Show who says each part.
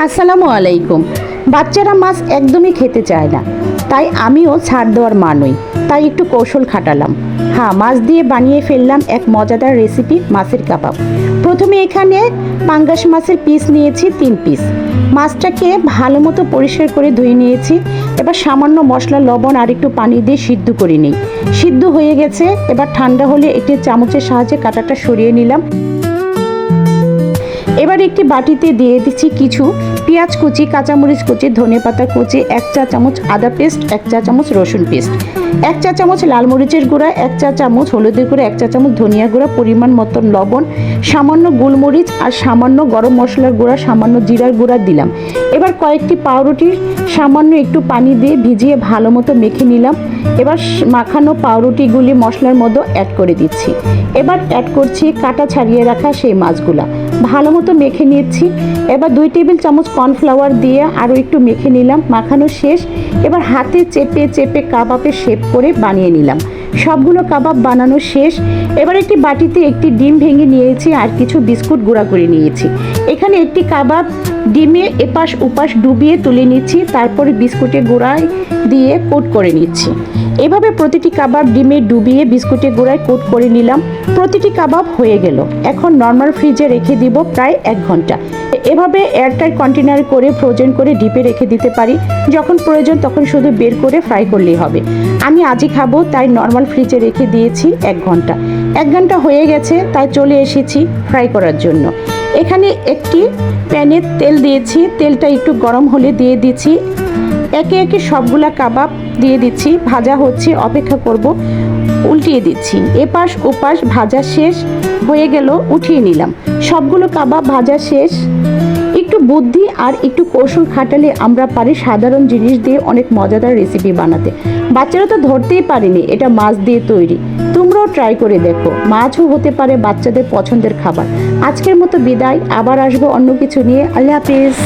Speaker 1: আসসালামু আলাইকুম। বাচ্চারা মাছ একদমই খেতে চায় না, তাই আমিও ছাড় দেওয়ার মা নই, তাই একটু কৌশল খাটালাম। হ্যাঁ, মাছ দিয়ে বানিয়ে ফেললাম এক মজাদার রেসিপি, মাছের কাবাব। প্রথমে এখানে পাঙ্গাস মাছের পিস নিয়েছি 3 পিস। মাছটাকে ভালো মতো পরিষ্কার করে ধুয়ে নিয়েছি। এবার সামান্য মশলা, লবণ আর একটু পানি দিয়ে সিদ্ধ করে নিই। সিদ্ধ হয়ে গেছে। এবার ঠান্ডা হলে একটি চামচের সাহায্যে কাঁটাটা সরিয়ে নিলাম। এবার একটি বাটিতে দিয়ে দিচ্ছি কিছু পেঁয়াজ কুচি, কাঁচামরিচ কুচি, ধনেপাতা কুচি, 1 চা চামচ আদা পেস্ট, 1 চা চামচ রসুন পেস্ট, 1 চা চামচ লাল মরিচের গুঁড়া, 1 চা চামচ হলুদের গুঁড়া, 1 চা চামচ ধনিয়া গুঁড়া, পরিমাণ মতন লবণ, সামান্য গোলমরিচ আর সামান্য গরম মশলার গুঁড়া, সামান্য জিরার গুঁড়া দিলাম। এবার কয়েকটি পাউরুটির সামান্য একটু পানি দিয়ে ভিজিয়ে ভালো মতো মেখে নিলাম। এবার মাখানো পাউরুটিগুলি মশলার মধ্যে অ্যাড করে দিচ্ছি। এবার অ্যাড করছি কাটা ছাড়িয়ে রাখা সেই মাছগুলা, ভালো মতো মেখে নিচ্ছি। এবার 2 টেবিল চামচ কর্নফ্লাওয়ার দিয়ে আরও একটু মেখে নিলাম। মাখানো শেষ। এবার হাতে চেপে চেপে কাবাবের শেপ করে বানিয়ে নিলাম। সবগুলো কাবাব বানানো শেষ। এবার একটি বাটিতে একটি ডিম ভেঙে নিয়েছি আর কিছু বিস্কুট গুঁড়া করে নিয়েছি। এখানে একটি কাবাব ডিমে এপাশ ওপাশ ডুবিয়ে তুলে নিচ্ছি, তারপরে বিস্কুটের গুঁড়ায় দিয়ে কোট করে নিচ্ছি। এভাবে প্রতিটি কাবাব ডিমে ডুবিয়ে বিস্কুটের গুঁড়ায় কোট করে নিলাম। প্রতিটি কাবাব হয়ে গেল। এখন নর্মাল ফ্রিজে রেখে দিব প্রায় 1 ঘন্টা। এভাবে এয়ারটাইট কন্টেনার করে ফ্রোজেন করে ডিপে রেখে দিতে পারি। যখন প্রয়োজন তখন শুধু বের করে ফ্রাই করলেই হবে। আমি আজই খাবো, তাই নর্মাল ফ্রিজে রেখে দিয়েছি 1 ঘন্টা। 1 ঘন্টা হয়ে গেছে, তাই চলে এসেছি ফ্রাই করার জন্য। এখানে একটি প্যানে তেল দিয়েছি। তেলটা একটু গরম হলে দিয়ে দিচ্ছি একে একে সবগুলা কাবাব দিয়ে দিচ্ছি। ভাজা হচ্ছে, অপেক্ষা করব। উল্টিয়ে দিচ্ছি। এপাশ ওপাশ ভাজা শেষ হয়ে গেল, উঠিয়ে নিলাম। সবগুলো কাবাব ভাজা শেষ। একটু বুদ্ধি আর একটু কৌশল খাটালে আমরা পারি সাধারণ জিনিস দিয়ে অনেক মজাদার রেসিপি বানাতে। বাচ্চারা তো ধরতেই পারেনি এটা মাছ দিয়ে তৈরি। তোমরাও ট্রাই করে দেখো, মাছও হতে পারে বাচ্চাদের পছন্দের খাবার। আজকের মতো বিদায়, আবার আসবো অন্য কিছু নিয়ে। আল্লাহ হাফেজ।